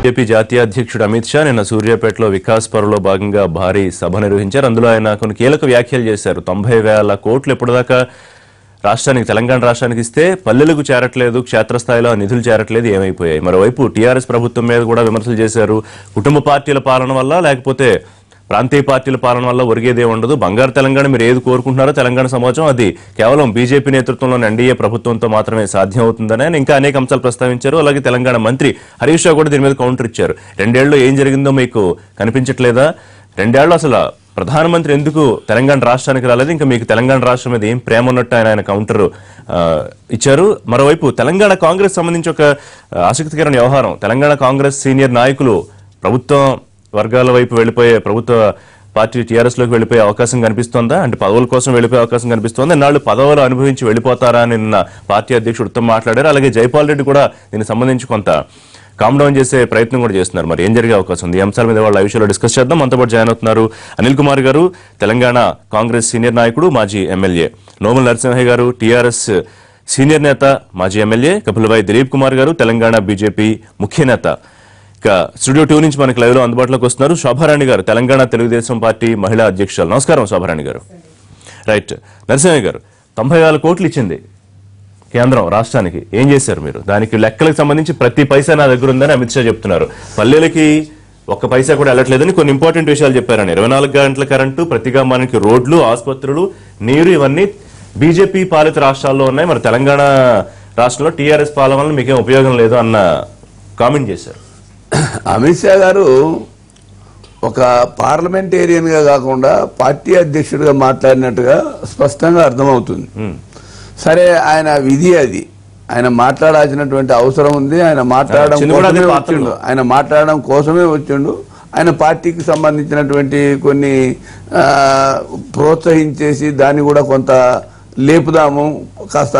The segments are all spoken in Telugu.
బీజేపీ జాతీయ అధ్యక్షుడు అమిత్ షా నిన్న సూర్యాపేటలో వికాస్ పర్వ్లో భాగంగా భారీ సభ నిర్వహించారు. అందులో ఆయన కొన్ని కీలక వ్యాఖ్యలు చేశారు. 90,000 కోట్లు ఇప్పటిదాకా తెలంగాణ రాష్ట్రానికి ఇస్తే పల్లెలకు చేరట్లేదు, క్షేత్రస్థాయిలో నిధులు చేరట్లేదు, ఏమైపోయాయి? మరోవైపు టీఆర్ఎస్ ప్రభుత్వం మీద కూడా విమర్శలు చేశారు. కుటుంబ పార్టీల పాలన వల్ల లేకపోతే ప్రాంతీయ పార్టీల పాలన వల్ల ఒరిగేదే ఉండదు, బంగారు తెలంగాణ మీరు ఏది కోరుకుంటున్నారో తెలంగాణ సమాజం అది కేవలం బీజేపీ నేతృత్వంలోని ఎన్డీఏ ప్రభుత్వంతో మాత్రమే సాధ్యం అవుతుందని ఆయన ఇంకా అనేక అంశాలు ప్రస్తావించారు. అలాగే తెలంగాణ మంత్రి హరీష్ రావు కూడా దీని మీద కౌంటర్ ఇచ్చారు. 2 ఏళ్లలో ఏం జరిగిందో మీకు కనిపించట్లేదా? 2 ఏళ్లు అసలు ప్రధానమంత్రి ఎందుకు తెలంగాణ రాష్ట్రానికి రాలేదు? ఇంకా మీకు తెలంగాణ రాష్ట్రం మీద ఏం ప్రేమ ఉన్నట్టు ఆయన కౌంటర్ ఇచ్చారు. మరోవైపు తెలంగాణ కాంగ్రెస్ సంబంధించి ఒక ఆసక్తికరమైన వ్యవహారం. తెలంగాణ కాంగ్రెస్ సీనియర్ నాయకులు ప్రభుత్వం వర్గాల వైపు వెళ్ళిపోయే, ప్రభుత్వ పార్టీ టీఆర్ఎస్ లోకి వెళ్ళిపోయే అవకాశం కనిపిస్తోందా? అంటే పదవుల కోసం వెళ్ళిపోయే అవకాశం కనిపిస్తోందా? ఇన్నాళ్ళు పదవులు అనుభవించి వెళ్ళిపోతారా అని నిన్న పార్టీ అధ్యక్షుడు ఉత్తమ్ మాట్లాడారు. అలాగే జైపాల్ రెడ్డి కూడా దీనికి సంబంధించి కొంత కామ్ డౌన్ చేసే ప్రయత్నం కూడా చేస్తున్నారు. మరి ఏం జరిగే అవకాశం ఉంది? ఈ అంశాల మీద వాళ్ళ విషయంలో డిస్కస్ చేద్దాం. మనతో పాటు జాయిన్ అవుతున్నారు అనిల్ కుమార్ గారు, తెలంగాణ కాంగ్రెస్ సీనియర్ నాయకుడు, మాజీ ఎమ్మెల్యే. నోముల నరసింహయ్య గారు, టీఆర్ఎస్ సీనియర్ నేత, మాజీ ఎమ్మెల్యే. కపిలభాయ్ దిలీప్ కుమార్ గారు, తెలంగాణ బీజేపీ ముఖ్య నేత. ఇక స్టూడియో 2 నుంచి మనకి లైవ్ లో అందుబాటులోకి వస్తున్నారు శోభారాణి గారు, తెలంగాణ తెలుగుదేశం పార్టీ మహిళా అధ్యక్షురాలు. నమస్కారం శోభారాణి గారు. రైట్, నరసింహయ్య గారు, 90,000 కోట్లు ఇచ్చింది కేంద్రం రాష్ట్రానికి, ఏం చేశారు మీరు? దానికి లెక్కలకు సంబంధించి ప్రతి పైసా నా దగ్గర ఉందని అమిత్ షా చెప్తున్నారు. పల్లెలకి ఒక్క పైసా కూడా వెళ్ళట్లేదని కొన్ని ఇంపార్టెంట్ విషయాలు చెప్పారని. 24 గంటల కరెంటు, ప్రతిగా మనకి రోడ్లు, ఆసుపత్రులు, నీరు, ఇవన్నీ బీజేపీ పాలిత రాష్ట్రాల్లో ఉన్నాయి. మరి తెలంగాణ రాష్ట్రంలో టీఆర్ఎస్ పాలన వల్ల మీకేం ఉపయోగం లేదు అన్న కామెంట్ చేశారు. అమిత్ షా గారు ఒక పార్లమెంటేరియన్గా కాకుండా పార్టీ అధ్యక్షుడిగా మాట్లాడినట్టుగా స్పష్టంగా అర్థమవుతుంది. సరే, ఆయన విధి అది, ఆయన మాట్లాడాల్సినటువంటి అవసరం ఉంది. ఆయన మాట్లాడడం కోసమే వచ్చిండు. ఆయన పార్టీకి సంబంధించినటువంటి కొన్ని ప్రోత్సహించేసి దాన్ని కూడా కొంత లేపుదాము, కాస్త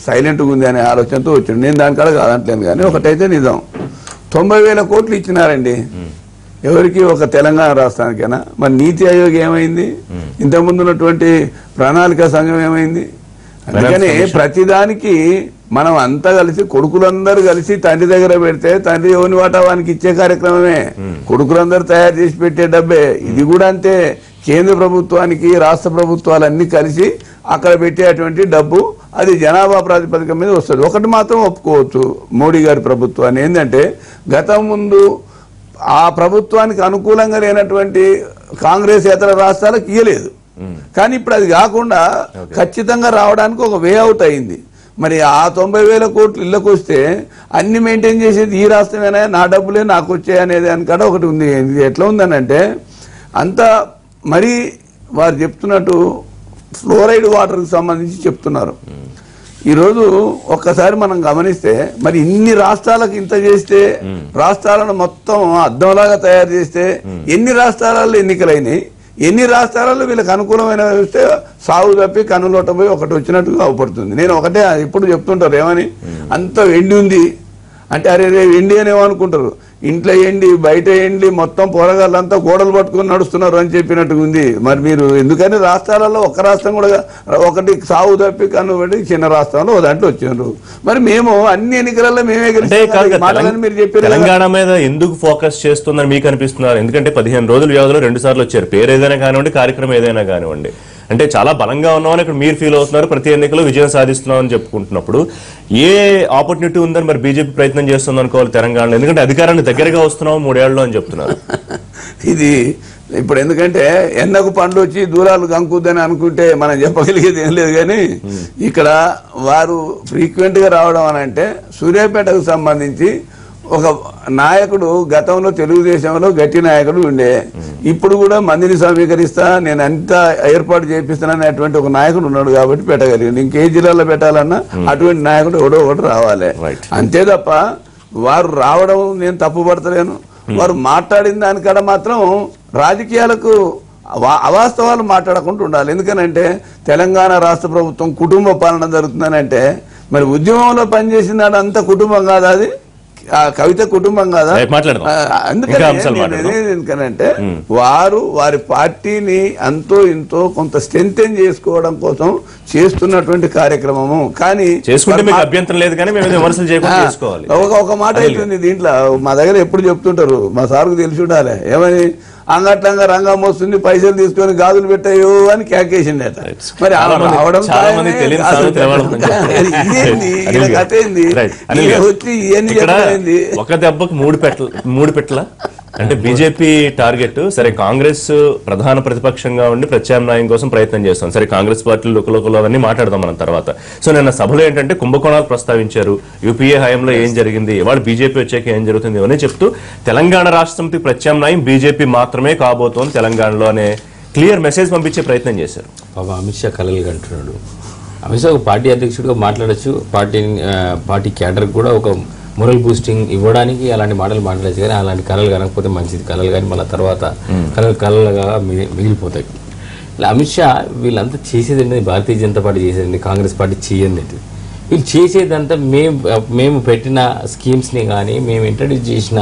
సైలెంట్గా ఉంది అనే ఆలోచనతో వచ్చిండు. నేను దానికాడ కాదంటలేను, కానీ ఒకటైతే నిజం, 90,000 కోట్లు ఇచ్చినారండి. ఎవరికి? ఒక తెలంగాణ రాష్ట్రానికైనా. మరి నీతి ఆయోగ్ ఏమైంది? ఇంతకుముందు ఉన్నటువంటి ప్రణాళిక సంఘం ఏమైంది? అందుకని ప్రతిదానికి మనం అంతా కలిసి, కొడుకులందరూ కలిసి తండ్రి దగ్గర పెడితే తండ్రి ఎవరి వాటావానికి ఇచ్చే కార్యక్రమమే. కొడుకులందరూ తయారు చేసి పెట్టే డబ్బే ఇది కూడా అంతే. కేంద్ర ప్రభుత్వానికి రాష్ట్ర ప్రభుత్వాలన్నీ కలిసి అక్కడ పెట్టేటువంటి డబ్బు అది జనాభా ప్రాతిపదిక మీద వస్తుంది. ఒకటి మాత్రం ఒప్పుకోవచ్చు, మోడీ గారి ప్రభుత్వాన్ని, ఏంటంటే గతం ముందు ఆ ప్రభుత్వానికి అనుకూలంగా లేనటువంటి కాంగ్రెస్ ఇతర రాష్ట్రాలకు ఇయ్యలేదు. కానీ ఇప్పుడు అది కాకుండా ఖచ్చితంగా రావడానికి ఒక వే అవుట్ అయింది. మరి ఆ 90,000 కోట్లు ఇళ్ళకు వస్తే అన్ని మెయింటైన్ చేసేది ఈ రాష్ట్రమేనా, నా డబ్బులే నాకు వచ్చాయి అనేది దానికాడ ఒకటి ఉంది. ఇది ఎట్లా ఉందనంటే అంతా మరి వారు చెప్తున్నట్టు ఫ్లోరైడ్ వాటర్కి సంబంధించి చెప్తున్నారు. ఈరోజు ఒక్కసారి మనం గమనిస్తే మరి ఇన్ని రాష్ట్రాలకు ఇంత చేస్తే, రాష్ట్రాలను మొత్తం అద్దంలాగా తయారు చేస్తే ఎన్ని రాష్ట్రాలలో ఎన్నికలైనాయి, ఎన్ని రాష్ట్రాలలో వీళ్ళకి అనుకూలమైన వస్తే సాగు తప్పి కన్నులోట పోయి ఒకటి వచ్చినట్టుగా అవపడుతుంది. నేను ఒకటే ఇప్పుడు చెప్తుంటారు, ఏమని అంత ఎండి ఉంది అంటే, అరే రే ఎండి అని ఏమనుకుంటారు, ఇంట్లో ఎండి బయట ఎండి మొత్తం పోరగాళ్ళంతా గోడలు పట్టుకుని నడుస్తున్నారు అని చెప్పినట్టుగా ఉంది. మరి మీరు ఎందుకని రాష్ట్రాలలో ఒక్క రాష్ట్రం కూడా ఒకటి సాగు తప్పి కన్ను పెట్టి చిన్న రాష్ట్రంలో దాంట్లో వచ్చినారు. మరి మేము అన్ని ఎన్నికలలో మేమే గెలిచామని మీరు చెప్పారు. తెలంగాణ మీద ఎందుకు ఫోకస్ చేస్తుందని మీకు అనిపిస్తున్నారు? ఎందుకంటే 15 రోజుల వ్యవధిలో 2 సార్లు వచ్చారు. పేరు ఏదైనా కానివ్వండి, కార్యక్రమం ఏదైనా కానివ్వండి, అంటే చాలా బలంగా ఉన్నామని ఇక్కడ మీరు ఫీల్ అవుతున్నారు. ప్రతి ఎన్నికలో విజయం సాధిస్తున్నాం అని చెప్పుకుంటున్నప్పుడు ఏ ఆపర్చునిటీ ఉందని మరి బీజేపీ ప్రయత్నం చేస్తుంది అనుకోవాలి తెలంగాణలో? ఎందుకంటే అధికారాన్ని దగ్గరగా వస్తున్నాం 3 ఏళ్లలో అని చెప్తున్నారు. ఇది ఇప్పుడు ఎందుకంటే ఎన్నకు పండ్లు వచ్చి దూరాలు గంకుద్దని అనుకుంటే మనం చెప్పగలిగేది ఏం లేదు. కానీ ఇక్కడ వారు ఫ్రీక్వెంట్ గా రావడం అని అంటే, సూర్యాపేటకు సంబంధించి ఒక నాయకుడు గతంలో తెలుగుదేశంలో గట్టి నాయకుడు ఉండే, ఇప్పుడు కూడా మందిని సమీకరిస్తా, నేను అంతా ఏర్పాటు చేపిస్తాననేటువంటి ఒక నాయకుడు ఉన్నాడు కాబట్టి పెట్టగలిగింది. ఇంకే జిల్లాలో పెట్టాలన్నా అటువంటి నాయకుడు ఎవడో ఒకటి రావాలి. అంతే తప్ప వారు రావడం నేను తప్పుపడతలేను. వారు మాట్లాడిన దానికాడ మాత్రం రాజకీయాలకు అవాస్తవాలు మాట్లాడకుండా ఉండాలి. ఎందుకనంటే తెలంగాణ రాష్ట్ర ప్రభుత్వం కుటుంబ పాలన జరుగుతుందని అంటే, మరి ఉద్యమంలో పనిచేసిన అంత కుటుంబం కాదు, అది కవిత కుటుంబం కదా. మాట్లాడదాం. ఎందుకనంటే వారు వారి పార్టీని అంతో ఇంతో కొంత స్ట్రెంథెన్ చేసుకోవడం కోసం చేస్తున్నటువంటి కార్యక్రమము. కానీ అభ్యంతరం లేదు, కానీ ఒక మాట అవుతుంది దీంట్లో. మా దగ్గర ఎప్పుడు చెప్తుంటారు, మా సార్కు తెలిసి ఉండాలి, ఏమని అంగట్లంగా రంగం వస్తుంది, పైసలు తీసుకొని గాజులు పెట్టాయో అని క్యాకేసిండట. మరి అవడం వచ్చి ఇవన్నీ ఒక దెబ్బకు మూడు పెట్టల అంటే బీజేపీ టార్గెట్. సరే, కాంగ్రెస్ ప్రధాన ప్రతిపక్షంగా ఉండి ప్రత్యామ్నాయం కోసం ప్రయత్నం చేస్తాం. సరే, కాంగ్రెస్ పార్టీలు లుకలుకలు అవన్నీ మాట్లాడదాం మనం తర్వాత. సో నిన్న సభలో ఏంటంటే కుంభకోణాలు ప్రస్తావించారు. యూపీఏ హయాంలో ఏం జరిగింది, ఇవాళ బీజేపీ వచ్చాక ఏం జరుగుతుంది అని చెప్తూ తెలంగాణ రాష్ట్ర సమితి ప్రత్యామ్నాయం బీజేపీ మాత్రమే కాబోతోంది తెలంగాణలో అనే క్లియర్ మెసేజ్ పంపించే ప్రయత్నం చేశారు. అమిత్ షా కలలు అంటున్నాడు. అమిత్ షా ఒక పార్టీ అధ్యక్షుడిగా మాట్లాడచ్చు, పార్టీ క్యాడర్ కూడా ఒక మొరల్ బూస్టింగ్ ఇవ్వడానికి అలాంటి మాటలు మాట్లాడచ్చు. కానీ అలాంటి కళలు కనకపోతే మంచిది. కళలు కానీ మళ్ళీ తర్వాత కళలుగా మిగిలిపోతాయి. ఇలా అమిత్ షా వీళ్ళంతా చేసేది ఏంటి, భారతీయ జనతా పార్టీ చేసేది, కాంగ్రెస్ పార్టీ చేయని వీళ్ళు చేసేదంతా మేము పెట్టిన స్కీమ్స్ని కానీ మేము ఇంట్రడ్యూస్ చేసిన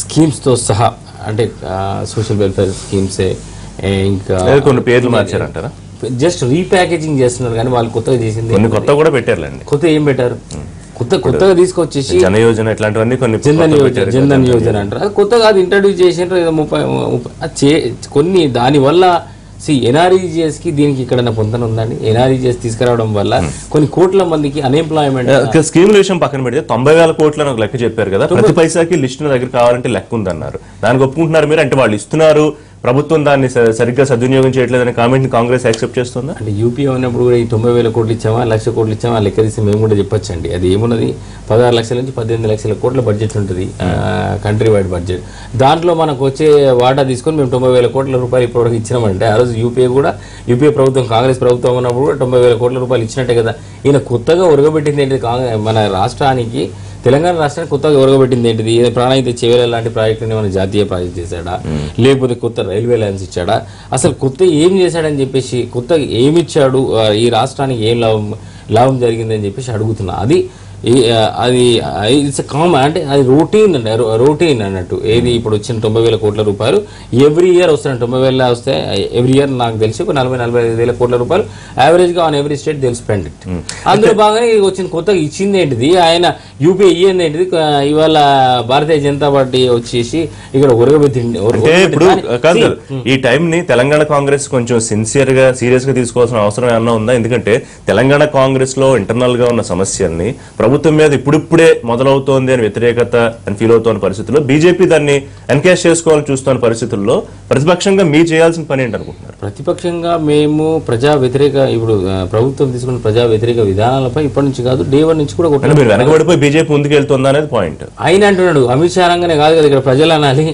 స్కీమ్స్తో సహా, అంటే సోషల్ వెల్ఫేర్ స్కీమ్సే, ఇంకా కొన్ని పేర్లు మార్చారంటారా, జస్ట్ రీప్యాకేజింగ్ చేస్తున్నారు. కానీ వాళ్ళు కొత్తగా చేసింది కొత్త కూడా పెట్టారులేండి. కొత్త ఏం పెట్టారు, కొత్తగా తీసుకొచ్చేసి జన యోజన ఇట్లాంటివన్నీ కొన్ని జన్ధన్ యోజన అంటారు. అది కొత్తగా అది ఇంట్రడ్యూస్ చేసినారు. ఏదో 30 కొన్ని దానివల్ల ఎన్ఆర్ఈజిఎస్ కి దీనికి ఇక్కడ పొంతన ఉందండి. ఎన్ఆర్ఈజిఎస్ తీసుకురావడం వల్ల కొన్ని కోట్ల మందికి అన్ఎంప్లాయ్మెంట్. స్కీముల విషయం పక్కన పెడితే 90,000 కోట్ల ఒక లెక్క చెప్పారు కదా, ప్రతి పైసాకి లిస్ట్ దగ్గర కావాలంటే లెక్క ఉందన్నారు. దానికి ఒప్పుకుంటున్నారు మీరు? అంటే వాళ్ళు ఇస్తున్నారు, ప్రభుత్వం దాన్ని సరిగ్గా సద్వినియోగం చేయట్లేదనే కామెంట్ ని కాంగ్రెస్ యాక్సెప్ట్ చేస్తుందా? అంటే యూపీఏ ఉన్నప్పుడు కూడా ఈ 90,000 కోట్లు ఇచ్చామా, 1,00,000 కోట్లు ఇచ్చామా లెక్క తీసి మేము కూడా చెప్పొచ్చండి. అది ఏమున్నది, 16 లక్షల నుంచి 18 లక్షల కోట్ల బడ్జెట్ ఉంటుంది, కంట్రీ వైడ్ బడ్జెట్. దాంట్లో మనకు వచ్చే వాటా తీసుకొని మేము 90,000 కోట్ల రూపాయలు ఇప్పటివరకు ఇచ్చినామంటే, ఆ రోజు యూపీఏ ప్రభుత్వం కాంగ్రెస్ ప్రభుత్వం ఉన్నప్పుడు కూడా 90,000 కోట్ల రూపాయలు ఇచ్చినట్టే కదా. ఈయన కొత్తగా ఉరగబెట్టింది ఏంటి, మన రాష్ట్రానికి తెలంగాణ రాష్ట్రానికి కొత్తగా ఉరగబెట్టింది ఏంటిది? ప్రాణహిత చేవేల లాంటి ప్రాజెక్టుని మన జాతీయ ప్రాజెక్ట్ చేశాడా, లేకపోతే కొత్త రైల్వే లైన్స్ ఇచ్చాడా, అసలు కొత్త ఏం చేశాడని చెప్పేసి, కొత్తగా ఏమిచ్చాడు, ఈ రాష్ట్రానికి ఏం లాభం జరిగిందని చెప్పేసి అడుగుతున్నా. అది ఇట్స్ కామన్, అంటే అది రొటీన్ అన్నట్టు. ఏది ఇప్పుడు వచ్చిన 90,000 కోట్ల రూపాయలు ఎవ్రీ ఇయర్ వస్తున్నాయి. 90,000 వస్తే ఎవ్రీ ఇయర్ నాకు తెలిసి ఒక 40,000-45,000 కోట్ల రూపాయలు యావరేజ్ గా on every state they spend it. అందులో బాగానే వచ్చిన కొత్తగా ఇచ్చింది ఏంటిది, ఆయన యూపీఏ ఇయ్యింది ఏంటిది, ఇవాళ భారతీయ జనతా పార్టీ వచ్చేసి ఇక్కడ ఉరగబెట్టింది. ఈ టైం ని తెలంగాణ కాంగ్రెస్ కొంచెం సీరియస్ గా తీసుకోవాల్సిన అవసరం ఏమన్నా ఉందా? ఎందుకంటే తెలంగాణ కాంగ్రెస్ లో ఇంటర్నల్ గా ఉన్న సమస్యల్ని ప్రభుత్వం మీద ఇప్పుడిప్పుడే మొదలవుతోంది అని వ్యతిరేకత అని ఫీల్ అవుతున్న పరిస్థితుల్లో బీజేపీ దాన్ని ఎన్కేష్ చేసుకోవాలని చూస్తున్న పరిస్థితుల్లో ప్రతిపక్షంగా మీరు చేయాల్సిన పని ఏంటి అనుకుంటున్నారు? ప్రతిపక్షంగా మేము ప్రజా వ్యతిరేక, ఇప్పుడు ప్రభుత్వం తీసుకున్న ప్రజా వ్యతిరేక విధానాలపై ఇప్పటి నుంచి కాదు, డే 1 నుంచి కూడా మీరు వెనకబడిపోయి బీజేపీ ముందుకెళ్తుందా అనేది పాయింట్. ఆయన అంటున్నాడు, అమిత్ షా రంగానే కాదు కదా, ఇక్కడ ప్రజలు అనాలి,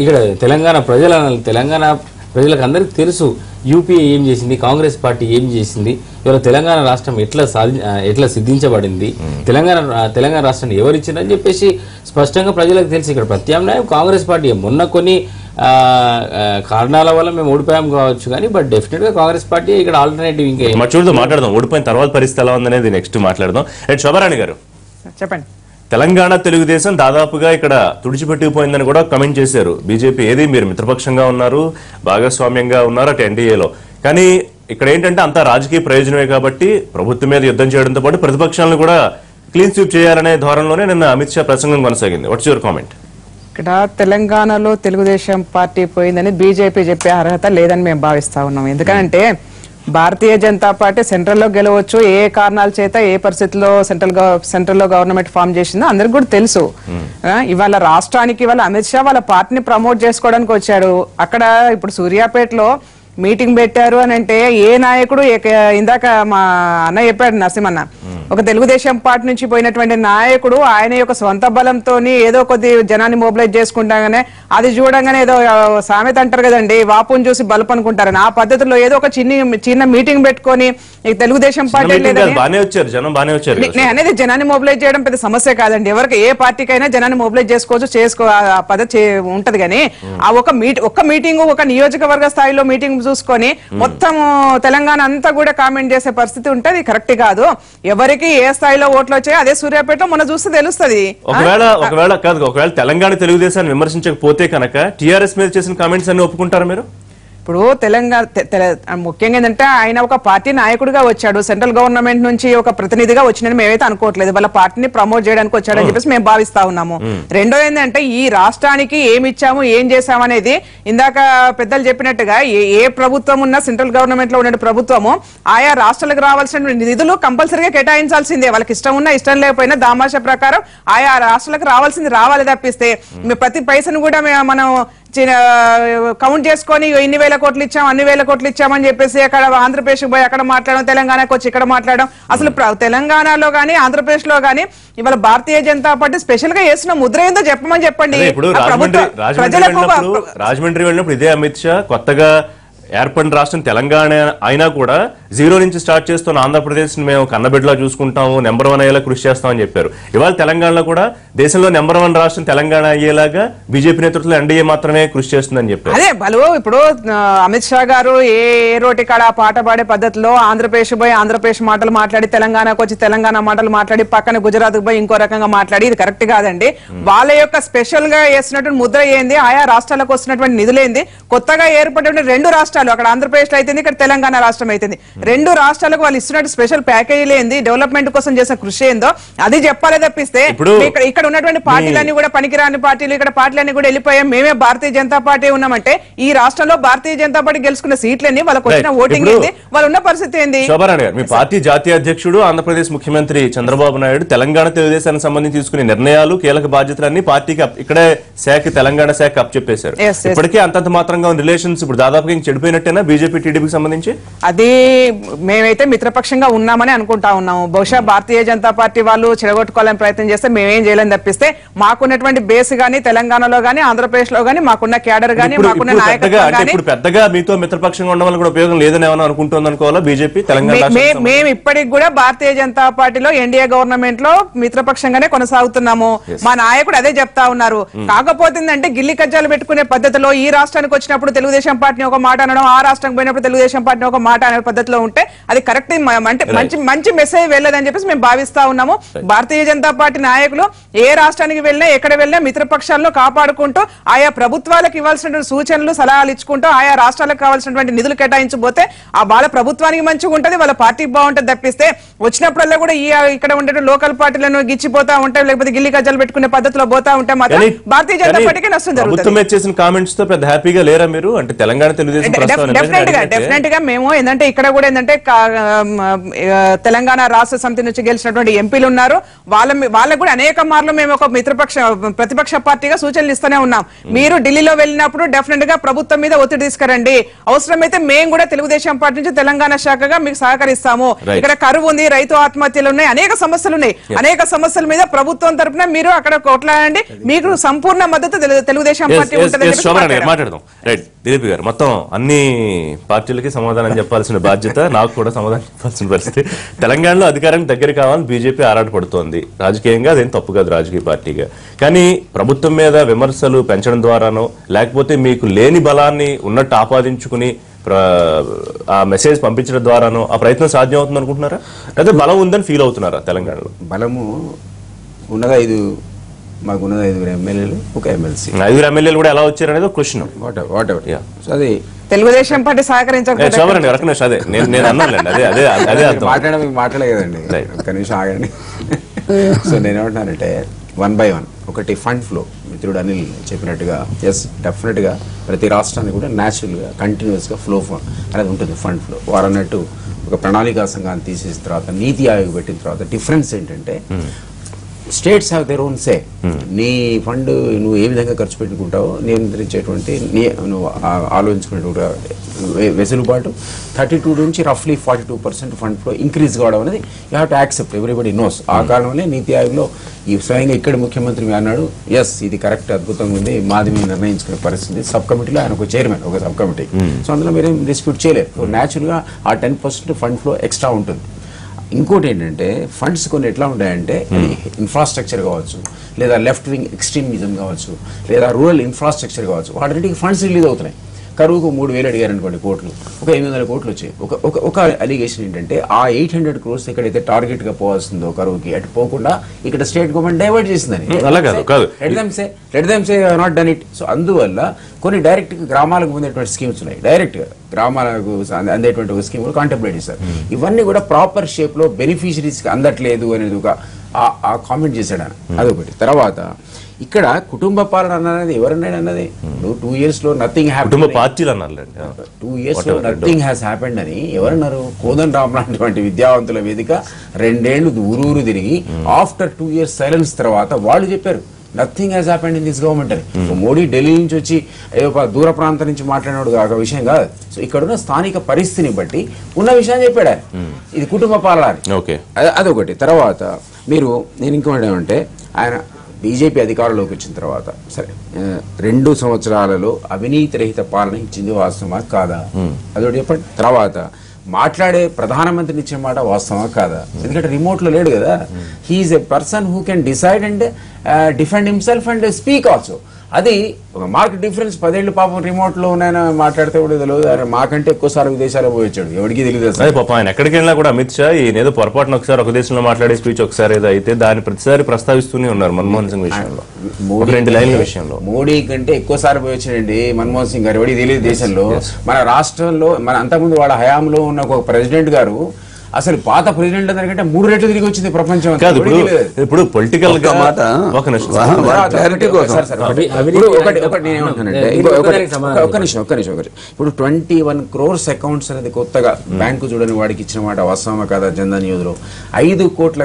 ఇక్కడ తెలంగాణ ప్రజలు అనాలి. తెలంగాణ ప్రజలకు అందరికీ తెలుసు యూపీఏ ఏం చేసింది, కాంగ్రెస్ పార్టీ ఏం చేసింది, ఇవాళ తెలంగాణ రాష్ట్రం ఎట్లా సిద్ధించబడింది, తెలంగాణ రాష్ట్రాన్ని ఎవరిచ్చిందని చెప్పేసి స్పష్టంగా ప్రజలకు తెలుసు. ఇక్కడ ప్రత్యామ్నాయం కాంగ్రెస్ పార్టీ. మొన్న కొన్ని కారణాల వల్ల మేము ఓడిపోయాం కావచ్చు, కానీ బట్ డెఫినెట్ గా కాంగ్రెస్ పార్టీ ఇక్కడ ఆల్టర్నేటివ్. ఇంకా చూడదు మాట్లాడదాం, ఓడిపోయిన తర్వాత పరిస్థితి ఎలా ఉందనేది నెక్స్ట్ మాట్లాడదాం. శోభారాణి గారు చెప్పండి. తెలంగాణ తెలుగుదేశం దాదాపుగా ఇక్కడ తుడిచిపెట్టుకుపోయిందని కూడా కమెంట్ చేశారు బీజేపీ. ఏది మీరు మిత్రపక్షంగా ఉన్నారు, భాగస్వామ్యంగా ఉన్నారు అటు ఎన్డీఏలో, కానీ ఇక్కడ ఏంటంటే అంతా రాజకీయ ప్రయోజనమే కాబట్టి ప్రభుత్వం మీద యుద్ధం చేయడంతో పాటు ప్రతిపక్షాలను కూడా క్లీన్ స్వీప్ చేయాలనే ధోరణిలోనే నిన్న అమిత్ షా ప్రసంగం కొనసాగింది. What's your comment? ఇక్కడ తెలంగాణలో తెలుగుదేశం పార్టీ పోయిందని బీజేపీ చెప్పే అర్హత లేదని మేము భావిస్తా ఉన్నాం. ఎందుకంటే భారతీయ జనతా పార్టీ సెంట్రల్లో గెలవచ్చు, ఏ కారణాల చేత ఏ పరిస్థితుల్లో సెంట్రల్లో గవర్నమెంట్ ఫామ్ చేసిందో అందరికి కూడా తెలుసు. ఇవాళ రాష్ట్రానికి ఇవాళ అమిత్ షా వాళ్ళ పార్టీని ప్రమోట్ చేసుకోవడానికి వచ్చాడు. అక్కడ ఇప్పుడు సూర్యాపేటలో మీటింగ్ పెట్టారు అని అంటే ఏ నాయకుడు, ఇందాక మా అన్న చెప్పాడు నరసింహన్న, ఒక తెలుగుదేశం పార్టీ నుంచి పోయినటువంటి నాయకుడు ఆయన యొక్క సొంత బలంతో ఏదో కొద్ది జనాన్ని మొబిలైజ్ చేసుకుంటాగానే అది చూడంగానే ఏదో సామెత అంటారు కదండి, వాపుని చూసి బలుపు అనుకుంటారని, ఆ పద్ధతిలో ఏదో ఒక చిన్న మీటింగ్ పెట్టుకొని తెలుగుదేశం పార్టీ నేను అనేది జనాన్ని మొబిలైజ్ చేయడం పెద్ద సమస్య కాదండి. ఎవరికి ఏ పార్టీకైనా జనాన్ని మొబిలైజ్ చేసుకోవచ్చు, ఆ పద్ధతి ఉంటది. కానీ ఆ ఒక్క మీటింగ్ ఒక నియోజకవర్గ స్థాయిలో మీటింగ్ చూసుకొని మొత్తం తెలంగాణ అంతా కూడా కామెంట్ చేసే పరిస్థితి ఉంటే అది కరెక్ట్ కాదు. ఎవరికి ఏ స్థాయిలో ఓట్లు వచ్చాయో అదే సూర్యాపేటలో మన చూస్తే తెలుస్తుంది. ఒకవేళ తెలంగాణ తెలుగుదేశాన్ని విమర్శించకపోతే కనుక టీఆర్ఎస్ మీద చేసిన కామెంట్స్ అన్ని ఒప్పుకుంటారా మీరు? ఇప్పుడు తెలంగాణ ముఖ్యంగా ఏంటంటే ఆయన ఒక పార్టీ నాయకుడిగా వచ్చాడు, సెంట్రల్ గవర్నమెంట్ నుంచి ఒక ప్రతినిధిగా వచ్చినని మేమైతే అనుకోవట్లేదు. వాళ్ళ పార్టీని ప్రమోట్ చేయడానికి వచ్చాడని చెప్పేసి మేము భావిస్తా ఉన్నాము. రెండో ఏంటంటే ఈ రాష్ట్రానికి ఏమి ఇచ్చాము ఏం చేశాము అనేది ఇందాక పెద్దలు చెప్పినట్టుగా ఏ ప్రభుత్వం ఉన్నా సెంట్రల్ గవర్నమెంట్ లో ఉన్న ప్రభుత్వము ఆయా రాష్ట్రాలకు రావాల్సిన నిధులు కంపల్సరీగా కేటాయించాల్సిందే. వాళ్ళకి ఇష్టం ఉన్నా ఇష్టం లేకపోయినా దామాషా ప్రకారం ఆయా రాష్ట్రాలకు రావాల్సింది రావాలి తప్పిస్తే ప్రతి పైసను కూడా మనం కౌంట్ చేసుకొని ఇన్ని వేల కోట్లు ఇచ్చాం అన్ని వేల కోట్లు ఇచ్చామని చెప్పేసి అక్కడ ఆంధ్రప్రదేశ్ పోయి అక్కడ మాట్లాడడం, తెలంగాణకు వచ్చి ఇక్కడ మాట్లాడడం. అసలు తెలంగాణలో గానీ ఆంధ్రప్రదేశ్ లో గానీ ఇవాళ భారతీయ జనతా పార్టీ స్పెషల్ గా వేసిన ముద్ర ఏందో చెప్పమని చెప్పండి. రాజమండ్రి వెళ్ళినప్పుడు ఇదే అమిత్ షా కొత్తగా ఏర్పడిన రాష్ట్రం తెలంగాణ అయినా కూడా జీరో నుంచి స్టార్ట్ చేస్తున్న ఆంధ్రప్రదేశ్ మేము కన్నబిడ్డలా చూసుకుంటాము, నెంబర్ 1 అయ్యేలా కృషి చేస్తామని చెప్పారు. ఇవాళ తెలంగాణలో కూడా దేశంలో నెంబర్ 1 రాష్ట్రం తెలంగాణ అయ్యేలాగా బీజేపీ నేతృత్వంలో ఎన్డీఏ మాత్రమే కృషి చేస్తుందని చెప్పారు. అదే బలు ఇప్పుడు అమిత్ షా గారు ఏ రోటి కాడ పాట పాడే పద్ధతిలో ఆంధ్రప్రదేశ్ పోయి ఆంధ్రప్రదేశ్ మాటలు మాట్లాడి తెలంగాణకు వచ్చి తెలంగాణ మాటలు మాట్లాడి పక్కన గుజరాత్ పోయి ఇంకో రకంగా మాట్లాడి ఇది కరెక్ట్ కాదండి. వాళ్ళ యొక్క స్పెషల్ గా వేసినటువంటి ముద్ర ఏంది, ఆయా రాష్ట్రాలకు వస్తున్నటువంటి నిధులేంది, కొత్తగా ఏర్పడిన 2 రాష్ట్రాలు అక్కడ ఆంధ్రప్రదేశ్ లో అయితే ఇక్కడ తెలంగాణ రాష్ట్రం అయితే 2 రాష్ట్రాలకు వాళ్ళు ఇస్తున్నట్టు స్పెషల్ ప్యాకేజీలు ఏంది, డెవలప్మెంట్ కోసం చేసిన కృషి ఏందో అది చెప్పాలి తప్పిస్తే ఇక్కడ ఉన్నటువంటి పార్టీలన్నీ కూడా పనికిరాని పార్టీలు, ఇక్కడ పార్టీలన్నీ కూడా వెళ్ళిపోయాం మేమే భారతీయ జనతా పార్టీ ఉన్నామంటే ఈ రాష్ట్రంలో భారతీయ జనతా పార్టీ గెలుచుకున్న సీట్లన్నీ వాళ్ళకి వచ్చిన ఓటింగ్ ఏంది, వాళ్ళు ఉన్న పరిస్థితి ఏంది? శోభారాణి గారు, మీ పార్టీ జాతీయ అధ్యక్షుడు ఆంధ్రప్రదేశ్ ముఖ్యమంత్రి చంద్రబాబు నాయుడు తెలంగాణ తెలుగుదేశానికి సంబంధించి తీసుకునే నిర్ణయాలు కీలక బాధ్యతలన్నీ పార్టీకి ఇక్కడే శాఖ తెలంగాణ శాఖ అప్పచెప్పేశారు. ఇప్పటికే అంతంత మాత్రంగా రిలేషన్స్ ఇప్పుడు దాదాపుగా చెడిపోయినట్టేనా బీజేపీ టీడీపీకి సంబంధించి? అది మేమైతే మిత్రపక్షంగా ఉన్నామని అనుకుంటా ఉన్నాము. బహుశా భారతీయ జనతా పార్టీ వాళ్ళు చెడగొట్టుకోవాలని ప్రయత్నం చేస్తే మేమేం చేయలేని తప్పిస్తే మాకున్నటువంటి బేస్ గానీ తెలంగాణలో గానీ ఆంధ్రప్రదేశ్ లో గానీ మాకున్న క్యాడర్ గానీ మాకున్న నాయకత్వం ఇప్పుడు పెద్దగా మీతో మిత్రపక్షంగా ఉండడం వల్ల కూడా ఉపయోగం లేదని ఏమైనా అనుకుంటుంది అనుకోవాలా బీజేపీ తెలంగాణ? మేము ఇప్పటికి కూడా భారతీయ జనతా పార్టీలో ఎన్డీఏ గవర్నమెంట్ లో మిత్రపక్షంగానే కొనసాగుతున్నాము. మా నాయకుడు అదే చెప్తా ఉన్నారు. కాకపోతే ఏంటంటే గిల్లి కజ్జాలు పెట్టుకునే పద్ధతిలో ఈ రాష్ట్రానికి వచ్చినప్పుడు తెలుగుదేశం పార్టీని ఒక మాట అనడం, ఆ రాష్ట్రానికి పోయినప్పుడు తెలుగుదేశం పార్టీని ఒక మాట అనే పద్ధతిలో ఉంటే అది కరెక్ట్ మంచి మెసేజ్ వెళ్ళదని చెప్పేసి మేము భావిస్తా ఉన్నాము. భారతీయ జనతా పార్టీ నాయకులు ఏ రాష్ట్రానికి వెళ్ళినా ఎక్కడ వెళ్ళినా మిత్రపక్షాలను కాపాడుకుంటూ ఆయా ప్రభుత్వాలకు ఇవ్వాల్సిన సూచనలు సలహాలు ఇచ్చుకుంటూ ఆయా రాష్ట్రాలకు కావాల్సినటువంటి నిధులు కేటాయించబోతే ఆ వాళ్ళ ప్రభుత్వానికి మంచిగా ఉంటది, వాళ్ళ పార్టీకి బాగుంటది తప్పిస్తే వచ్చినప్పుడల్లా కూడా ఇక్కడ ఉండే లోకల్ పార్టీలను గిచ్చిపోతా ఉంటాయి, లేకపోతే గిల్లి కజ్జాలు పెట్టుకునే పద్ధతిలో పోతా ఉంటే మాత్రం భారతీయ జనతా పార్టీకి నష్టం జరుగుతుంది. చేసిన కామెంట్స్ తో పెద్ద హ్యాపీగా లేరా మీరు? అంటే తెలంగాణ తెలుగుదేశం డెఫినెట్ గా మేము ఏంటంటే ఇక్కడ కూడా ఏంటంటే తెలంగాణ రాష్ట్ర సమితి నుంచి గెలిచినటువంటి ఎంపీలు ఉన్నారు. వాళ్ళకు కూడా అనేక మార్లు మేము ఒక ప్రతిపక్ష పార్టీగా సూచనలు ఇస్తూనే ఉన్నాం. మీరు ఢిల్లీలో వెళ్ళినప్పుడు డెఫినెట్ గా ప్రభుత్వం మీద ఒత్తిడి తీసుకురండి, అవసరమైతే మేము కూడా తెలుగుదేశం పార్టీ నుంచి తెలంగాణ శాఖగా మీకు సహకరిస్తాము. ఇక్కడ కరువు ఉంది, రైతు ఆత్మహత్యలు ఉన్నాయి, అనేక సమస్యలు ఉన్నాయి. అనేక సమస్యల మీద ప్రభుత్వం తరఫున మీరు అక్కడ కొట్లాడండి, మీకు సంపూర్ణ మద్దతు తెలుగుదేశం పార్టీ మాట్లాడదాం. రైట్ దిలీప్ గారు, మొత్తం అన్ని పార్టీలకి సమాధానం చెప్పాల్సిన బాధ్యత, నాకు కూడా సమాధానం చెప్పాల్సిన పరిస్థితి. తెలంగాణలో అధికారానికి దగ్గర కావాలని బీజేపీ ఆరాటపడుతోంది. రాజకీయంగా అదేం తప్పు కాదు రాజకీయ పార్టీగా. కానీ ప్రభుత్వం మీద విమర్శలు పెంచడం ద్వారానో లేకపోతే మీకు లేని బలాన్ని ఉన్నట్టు ఆపాదించుకుని ఆ మెసేజ్ పంపించడం ద్వారానో ఆ ప్రయత్నం సాధ్యం అవుతుంది అనుకుంటున్నారా? లేదా బలం ఉందని ఫీల్ అవుతున్నారా? తెలంగాణలో బలము ఉన్నది 5 మాకున్నది 5 ఎమ్మెల్యేలు, ఒక ఎమ్మెల్సీ. 5 ఎమ్మెల్యేలు కూడా ఎలా వచ్చారు అనేది ఒక క్వశ్చన్. అదే తెలుగుదేశం పార్టీ సహకరించారు. అదే నేను అన్నానండి, అదే మాట్లాడలేదండి, ఒక్క నిమిషం ఆగండి. సో నేనేమంటున్నానంటే 1 by 1 ఒకటి ఫండ్ ఫ్లో. మిత్రుడు అనిల్ చెప్పినట్టుగా ఎస్ డెఫినెట్గా ప్రతి రాష్ట్రానికి కూడా న్యాచురల్గా కంటిన్యూస్గా ఫ్లో అనేది ఉంటుంది. ఫండ్ ఫ్లో వారు అన్నట్టు ఒక ప్రణాళికా సంఘాన్ని తీసేసిన తర్వాత నీతి ఆయోగ్ పెట్టిన తర్వాత డిఫరెన్స్ ఏంటంటే స్టేట్స్ హ్యావ్ దేర్ ఓన్ సే. నీ ఫండ్ నువ్వు ఏ విధంగా ఖర్చు పెట్టుకుంటావో నియంత్రించేటువంటి నువ్వు ఆలోచించుకునేటువంటి వెసులుబాటు 32 నుంచి రఫ్లీ 42% ఫండ్ ఫ్లో ఇంక్రీజ్ కావడం అనేది you have to accept, everybody knows. ఆ కారణంలో నీతి ఆయోగ్లో ఈ స్వయంగా ఇక్కడ ముఖ్యమంత్రి అన్నాడు ఎస్ ఇది కరెక్ట్ అద్భుతంగా ఉంది, మాది మేము నిర్ణయించుకునే పరిస్థితి. సబ్ కమిటీలో ఆయన ఒక చైర్మన్, ఒక సబ్ కమిటీ. సో అందులో మీరేం డిస్ప్యూట్ చేయలేరు. సో న్యాచురల్గా ఆ 10% ఫండ్ ఫ్లో ఎక్స్ట్రా ఉంటుంది. ఇంకోటి ఏంటంటే ఫండ్స్ కొన్ని ఎట్లా ఉంటాయంటే ఇన్ఫ్రాస్ట్రక్చర్ కావచ్చు, లేదా లెఫ్ట్ వింగ్ ఎక్స్ట్రీమిజం కావచ్చు, లేదా రూరల్ ఇన్ఫ్రాస్ట్రక్చర్ కావచ్చు, వాటికి ఫండ్స్ రిలీజ్ అవుతున్నాయి. కరువుకు 3,000 అడిగారు అనుకోండి కోట్లు, ఒక 800 కోట్లు వచ్చాయి. ఒక అలిగేషన్ ఏంటంటే ఆ 800 crores ఎక్కడైతే టార్గెట్ గా పోవాల్సిందో కరువుకి అటు పోకుండా ఇక్కడ స్టేట్ గవర్నమెంట్ డైవర్ట్ చేసిందని. Let them say not done it. So అందువల్ల కొన్ని డైరెక్ట్ గ్రామాలకు పొందేటువంటి స్కీమ్స్ ఉన్నాయి, డైరెక్ట్ గా గ్రామాలకు అందేటువంటి ఒక స్కీమ్ కాంటెంప్లేట్ చేస్తారు. ఇవన్నీ కూడా ప్రాపర్ షేప్ లో బెనిఫిషరీస్ కి అందట్లేదు అనేది ఒక కామెంట్ చేశాడు ఆయన. అదొకటి. తర్వాత ఇక్కడ కుటుంబ పాలన అన్నది ఎవరన్నాడు అన్నది 2 years లో నథింగ్ హ్యాపెండ్, 2 years లో నథింగ్ హ్యాస్ హ్యాపెండ్ అని ఎవరన్నారు? కోదండ రామ్ లాంటి విద్యావంతుల వేదిక 2 ఏళ్లు ఊరూరు తిరిగి ఆఫ్టర్ 2 years సైలెన్స్ తర్వాత వాళ్ళు చెప్పారు nothing has happened in this government అని. మోడీ ఢిల్లీ నుంచి వచ్చి ఏదో దూర ప్రాంతం నుంచి మాట్లాడినాడు కాక విషయం కాదు. సో ఇక్కడున్న స్థానిక పరిస్థితిని బట్టి ఉన్న విషయాన్ని చెప్పాడు ఆయన. ఇది కుటుంబ పాలన అదొకటి. తర్వాత నేను ఇంకోటి ఏమంటే ఆయన బీజేపీ అధికారంలోకి వచ్చిన తర్వాత సరే 2 సంవత్సరాలలో అవినీతి రహిత పాలన ఇచ్చింది వాస్తవమా కాదా అదొకటి చెప్పండి. తర్వాత మాట్లాడే ప్రధానమంత్రిని ఇచ్చిన మాట వాస్తవమా కాదా? ఎందుకంటే రిమోట్ లో లేడు కదా. He is a person who can decide and defend himself and speak also. అది ఒక మార్క్ డిఫరెన్స్. 10 ఏళ్ళు పాపం రిమోట్ లో ఉన్నాయన మాట్లాడితే కూడా తెలియదు, మాకంటే ఎక్కువసారి విదేశాలకు పోయొచ్చాడు, ఎవరికి తెలియదు. పాపం ఆయన ఎక్కడికి వెళ్ళినా కూడా అమిత్ షా ఏదో పొరపాటున ఒకసారి ఒక దేశంలో మాట్లాడే స్పీచ్ ఒకసారి ఏదో అయితే దాన్ని ప్రతిసారి ప్రస్తావిస్తూనే ఉన్నారు మన్మోహన్ సింగ్ విషయంలో. 2 లైన్ల విషయంలో మోడీ కంటే ఎక్కువసారి పోయొచ్చాడండి మన్మోహన్ సింగ్ గారు, ఎవరికి తెలియదు దేశంలో. మన రాష్ట్రంలో మన అంతకుముందు వాళ్ళ హయాంలో ఉన్న ఒక ప్రెసిడెంట్ గారు అసలు పాత ప్రెసిడెంట్ దానికంటే 3 రెట్లు తిరిగి వచ్చింది ప్రపంచం. ఇప్పుడు పొలిటికల్ గా మాట ఒక నిమిషం. ఇప్పుడు 21 crores అకౌంట్స్ అనేది కొత్తగా బ్యాంకు చూడని వాడికి ఇచ్చిన మాట వాస్తవమా కాదా? జన్ధన్ యోజనలో 5 కోట్ల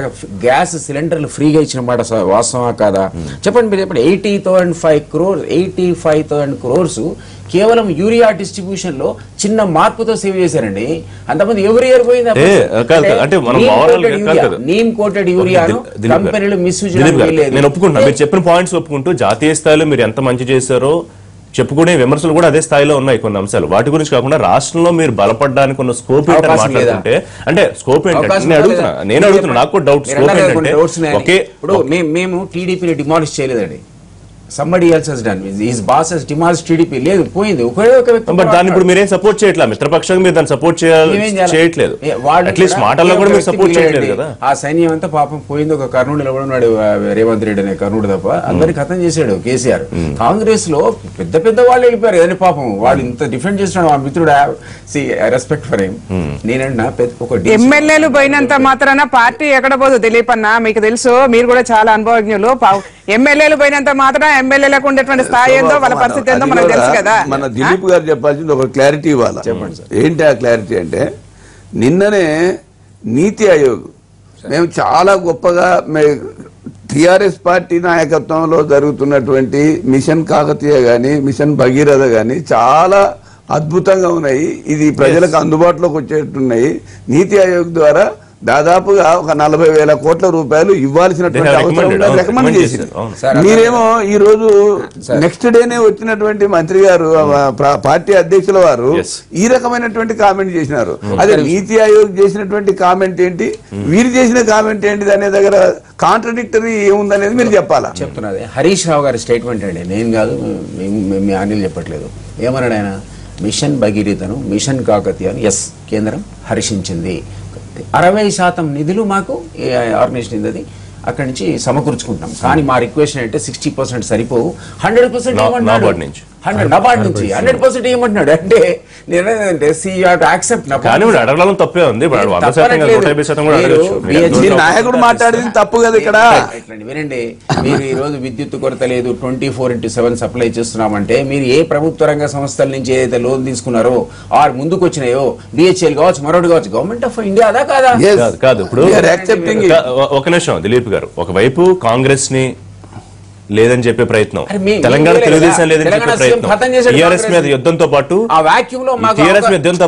గ్యాస్ సిలిండర్లు ఫ్రీగా ఇచ్చిన మాట వాస్తవమా కాదా? చెప్పండి మీరు చెప్పండి. 85,000 crores కేవలం యూరియా డిస్ట్రిబ్యూషన్ లో చిన్న మార్పుతో సేవ్ చేశారండి. అంతమంది ఎవరి ఇయర్ పోయింది నీమ్ కోటెడ్ యూరియాను కంపెనీలు మిస్యూజ్. నేను ఒప్పుకుంటున్నా, మీరు చెప్పిన పాయింట్స్ ఒప్పుకుంటూ జాతీయ స్థాయిలో మీరు ఎంత మంచి చేశారో చెప్పుకునే విమర్శలు కూడా అదే స్థాయిలో ఉన్నాయి కొన్ని అంశాలు. వాటి గురించి కాకుండా రాష్ట్రంలో మీరు బలపడడానికి ఉన్న స్కోప్ ఏంటంటే మాట్లాడుతుంటే అంటే స్కోప్ ఏంటంటే నేను అడుగుతున్నా, నాకు డౌట్ స్కోప్ ఏంటంటే ఓకే ఇప్పుడు మేము టీడీపీని డిమాలిష్ చేయలేదండి. somebody else has done. His boss has demolished TDP. లేదు పోయింది ఒకే ఒక వ్యక్తి. బట్ దాన్ని ఇప్పుడు మీరేం సపోర్ట్ చేయట్లేదు, మిత్రపక్షంగా మీరు దాన్ని సపోర్ట్ చేయట్లేదు. అట్లీస్ట్ మాటల్లో కూడా మీరు సపోర్ట్ చేయట్లేదు కదా. ఆ సైన్యం అంతా పాపం పోయింది. ఒక కర్నూలులో కూడా ఉన్నాడు రేవంత్ రెడ్డి అనే కర్నూలు తప్ప అందరికి ఖతం చేశాడు కేసీఆర్. కాంగ్రెస్ లో పెద్ద పెద్ద వాళ్ళు వెళ్ళిపోయారు కదండి పాపం. వాళ్ళు ఇంత డిఫెండ్ చేస్తున్నాడు ఆ మిత్రుడు. Respect for him. నేనంటున్నా ఒక ఎమ్మెల్యేలు పోయినంత మాత్రాన పార్టీ ఎక్కడ పోదు దిలీప్ అన్న, మీకు తెలుసు, మీరు కూడా చాలా అనుభవజ్ఞులు. ఎమ్మెల్యేలు పోయినంత మాత్రం ఎమ్మెల్యేలకు ఉండేటువంటి స్థాయి ఏందో వాళ్ళ పరిస్థితి ఏందో మనకు తెలుసు కదా. మన దిలీప్ గారు చెప్పాల్సింది ఒక క్లారిటీ ఇవ్వాలి. ఏంటి ఆ క్లారిటీ అంటే నిన్ననే నీతి ఆయోగ్ మేము చాలా గొప్పగా టిఆర్ఎస్ పార్టీ నాయకత్వంలో జరుగుతున్నటువంటి మిషన్ కాకతీయ గాని మిషన్ భగీరథ గాని చాలా అద్భుతంగా ఉన్నాయి, ఇది ప్రజలకు అందుబాటులోకి వచ్చేట్టున్నాయి. నీతి ఆయోగ్ ద్వారా దాదాపుగా ఒక 40,000 కోట్ల రూపాయలు ఇవ్వాల్సినటువంటి అవసరం రికమెండ్ చేసింది. మీరేమో ఈ రోజు నెక్స్ట్ డేనే వచ్చినటువంటి మంత్రి గారు పార్టీ అధ్యక్షుల వారు ఈ రకమైనటువంటి కామెంట్ చేసినారు. అదే నీతి ఆయోగ్ చేసినటువంటి కామెంట్ ఏంటి, వీరు చేసిన కామెంట్ ఏంటి, అనే దగ్గర కాంట్రడిక్టరీ ఏముందనేది మీరు చెప్పాలా. చెప్తున్నది హరీష్ రావు గారి స్టేట్మెంట్ అండి, నేను కాదు, మీ అనిల్ చెప్పట్లేదు. ఏమన్నాడు ఆయన? మిషన్ భగీరథను మిషన్ కాకతీయను కేంద్రం హర్షించింది. 60% నిధులు మాకు ఆర్గనైజేషన్ అది అక్కడి నుంచి సమకూర్చుకుంటాం. కానీ మా రిక్వెస్ట్ అంటే 60% సరిపోవు, 100% ఏమంటున్నాడు, 100% ఏమంటున్నాడు అంటే నేనంటే అడగడం తప్పే ఉంది. నాయకుడు మాట్లాడింది తప్పు కదా ఇక్కడ. వినండి, మీరు ఈ రోజు విద్యుత్ కొరత లేదు, 24/7 సప్లై చేస్తున్నామంటే మీరు ఏ ప్రభుత్వ రంగ సంస్థల నుంచి ఏదైతే లోన్ తీసుకున్నారో ఆరు ముందుకు వచ్చినాయో బిహెచ్ఎల్ కావచ్చు మరొకటి కావచ్చు, గవర్నమెంట్ ఆఫ్ ఇండియా అదా కాదా? కాదు. ఇప్పుడు ఒక నిమిషం దిలీప్ గారు, ఒకవైపు కాంగ్రెస్ ని లేదని చెప్పే ప్రయత్నం, తెలంగాణ తెలుగుదేశం లేదని చెప్పే ప్రయత్నం, టీఆర్ఎస్ మీద యుద్ధంతో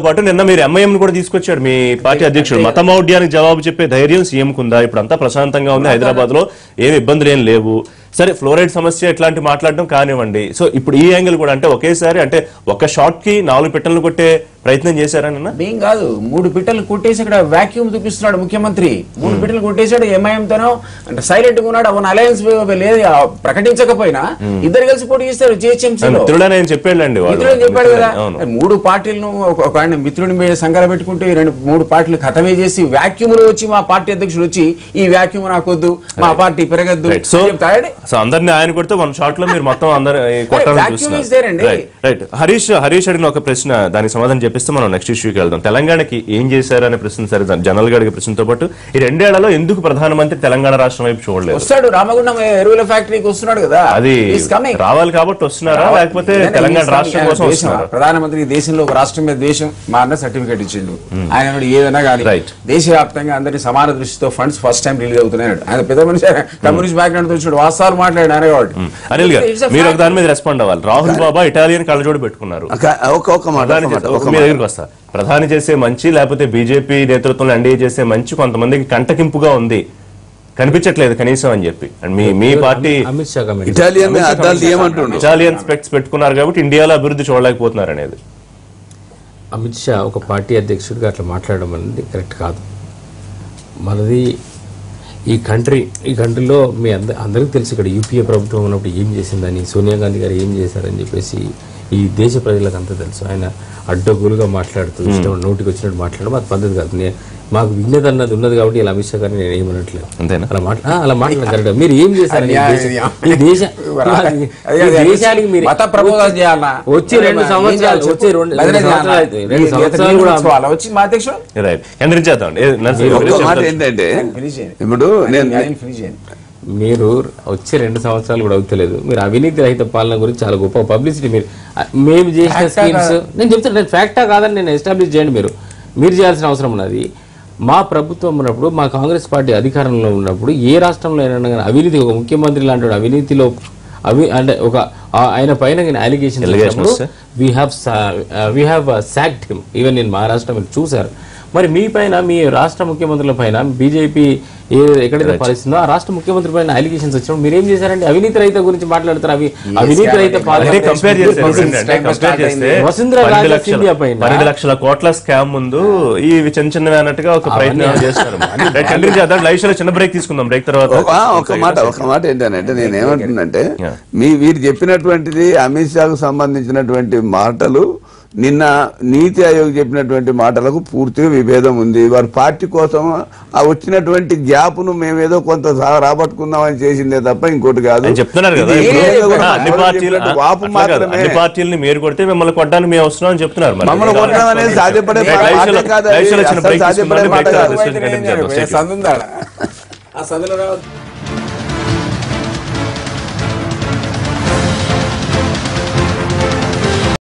పాటు నిన్న మీరు ఎంఐఎం కూడా తీసుకొచ్చాడు మీ పార్టీ అధ్యక్షుడు. మతమౌఢ్యానికి జవాబు చెప్పే ధైర్యం సీఎం కుందా? ఇప్పుడు అంతా ప్రశాంతంగా ఉంది, హైదరాబాద్ లో ఏమి ఇబ్బందులు ఏం లేవు, సరే ఫ్లోరైడ్ సమస్య ఇట్లాంటి మాట్లాడడం కానివ్వండి. సో ఇప్పుడు ఈ యాంగిల్ కూడా అంటే ఒకేసారి అంటే ఒక షాట్ కి 4 పిట్టలు కొట్టే ప్రయత్నం చేశారని ఏం కాదు, 3 పిట్టలు కొట్టేసి ఇక్కడ వాక్యూమ్ చూపిస్తున్నాడు ముఖ్యమంత్రి. 3 పిట్టలు కొట్టేశాడు, ఎంఐఎం తోనో అంటే సైలెంట్ గా ఉన్నాడు. అవన్న అలయన్స్ లేదు ప్రకటించకపోయినా ఇద్దరు కలిసి పోటీ చేస్తారు జిహెచ్ఎంసీలో. చెప్పాడండి చెప్పాడు కదా, 3 పార్టీలను ఒక ఆయన మిత్రుని మీద సంఘాలు పెట్టుకుంటే 3 పార్టీలు ఖతమే చేసి వాక్యూమ్ లో వచ్చి మా పార్టీ అధ్యక్షుడు వచ్చి ఈ వాక్యూమ్ నాకొద్దు, మా పార్టీ పెరగద్దు సో అందరినీ ఆయన కొడితే 1 షాట్ లో మీరు మొత్తం అందరు కొట్టాలని చూస్తున్నారు. హరీష్ అడిగిన ఒక ప్రశ్న, దానికి సమాధానం చెప్పిస్తే మనం నెక్స్ట్ ఇష్యూకి వెళ్దాం. తెలంగాణకి ఏం చేశారు అనే ప్రశ్న సరే జనరల్ గా అడిగే ప్రశ్నతో పాటు ఈ 2 ఏళ్లలో ఎందుకు ప్రధానమంత్రి తెలంగాణ రాష్ట్రం వైపు చూడలేదు? వస్తాడు, రామగుండం ఎరువుల ఫ్యాక్టరీకి వస్తున్నాడు కదా, అది రావాలి కాబట్టి వస్తున్నారా లేకపోతే తెలంగాణ రాష్ట్రం కోసం వస్తున్నారా? ప్రధానమంత్రి దేశంలో ఒక రాష్ట్రం మీద దేశం మా అన్న సర్టిఫికేట్ ఇచ్చిండు. ఆయన ఏదైనా కానీ దేశవ్యాప్తంగా అందరినీ సమాన దృష్టితో ఫండ్స్ ఫస్ట్ టైం రిలీజ్ అవుతున్నాయి. ఆయన పెద్ద మనిషి కమ్యూనిస్ట్ బ్యాక్గ్రౌండ్ వచ్చినాడు, వాస్తవాలు మాట్లాడాడు ఆయన. కాబట్టి అనిల్ గారు మీరు ఒక దాని మీద రెస్పాండ్ అవ్వాలి. రాహుల్ బాబా ఇటాలియన్ కళ్ళజోడు పెట్టుకున్నారు. మీ దగ్గరికి వస్తా, ప్రధాని చేసే మంచి లేకపోతే బీజేపీ నేతృత్వంలో ఎన్డీఏ చేసే మంచి కొంతమందికి కంటకింపుగా ఉంది, కనిపించట్లేదు కనీసం అని చెప్పి మీ party Amit Shah Italian specs పెట్టుకున్నారు కాబట్టి ఇండియాలో అభివృద్ధి చూడలేకపోతున్నారు అనేది. అమిత్ షా ఒక పార్టీ అధ్యక్షుడిగా అట్లా మాట్లాడడం అనేది కరెక్ట్ కాదు. మనది ఈ కంట్రీలో మీ అందరికీ తెలుసు, ఇక్కడ యూపీఏ ప్రభుత్వం ఉన్నప్పుడు ఏం చేసిందని, సోనియా గాంధీ గారు ఏం చేశారని చెప్పేసి ఈ దేశ ప్రజలకు అంతా తెలుసు. ఆయన అడ్డగోలుగా మాట్లాడుతూ ఇష్టం నోటికి వచ్చినట్టు మాట్లాడడం అది పద్ధతి కాదు. మాకు విజ్ఞత అన్నది ఉన్నది కాబట్టి ఇలా అమిత్ షా గారిని నేను ఏమనట్లేదు. అలా మాట్లాడడం కరెక్ట్. మీరు ఏం చేశారు ఈ దేశానికి? మీరు వచ్చి 2 సంవత్సరాలు ఇప్పుడు మీరు వచ్చే 2 సంవత్సరాలు కూడా అవుతలేదు. మీరు అవినీతి రహిత పాలన గురించి చాలా గొప్ప పబ్లిసిటీ మేము చేసిన స్కీమ్స్ నేను చెప్తాను. నేను ఫ్యాక్టా కాదని నేను ఎస్టాబ్లిష్ చేయండి. మీరు చేయాల్సిన అవసరం ఉన్నది. మా ప్రభుత్వం ఉన్నప్పుడు, మా కాంగ్రెస్ పార్టీ అధికారంలో ఉన్నప్పుడు ఏ రాష్ట్రంలో అయినా అవినీతి, ఒక ముఖ్యమంత్రి లాంటి అవినీతిలో అంటే ఒక ఆయన పైన allegations we have sacked him even in Maharashtra. మీరు చూశారు. మరి మీ పైన, మీ రాష్ట్ర ముఖ్యమంత్రుల పైన బీజేపీ ఎక్కడైతే పాలిస్తుందో ఆ రాష్ట్ర ముఖ్యమంత్రి పైన అలిగేషన్స్ వచ్చినప్పుడు మీరేం చేశారంటే అవినీతి రహిత గురించి మాట్లాడతారు. అవినీతి రహిత $12 లక్షల కోట్ల స్కామ్ ముందు ఇవి చిన్నవి అన్నట్టుగా ఒక ప్రయత్నం చేస్తారు. చిన్న బ్రేక్ తీసుకుందాం. బ్రేక్ తర్వాత ఒక మాట ఏంటంటే నేనేమంటున్నానంటే వీరు చెప్పినటువంటిది అమిత్ షాకు సంబంధించినటువంటి మాటలు నిన్న నీతి ఆయోగ్ చెప్పినటువంటి మాటలకు పూర్తిగా విభేదం ఉంది. వారి పార్టీ కోసం ఆ వచ్చినటువంటి గ్యాప్ ను మేమేదో కొంత రాబట్టుకుందామని చేసిందే తప్ప ఇంకోటి కాదు. చెప్తున్నారు కదా అన్ని పార్టీలని మీరు కొడితే మిమ్మల్ని కొట్టడానికి మేము వస్తున్నాం అని చెప్తున్నారు. మమ్మల్ని కొట్టడం అనేది సాధ్యపడే మాట కాదు.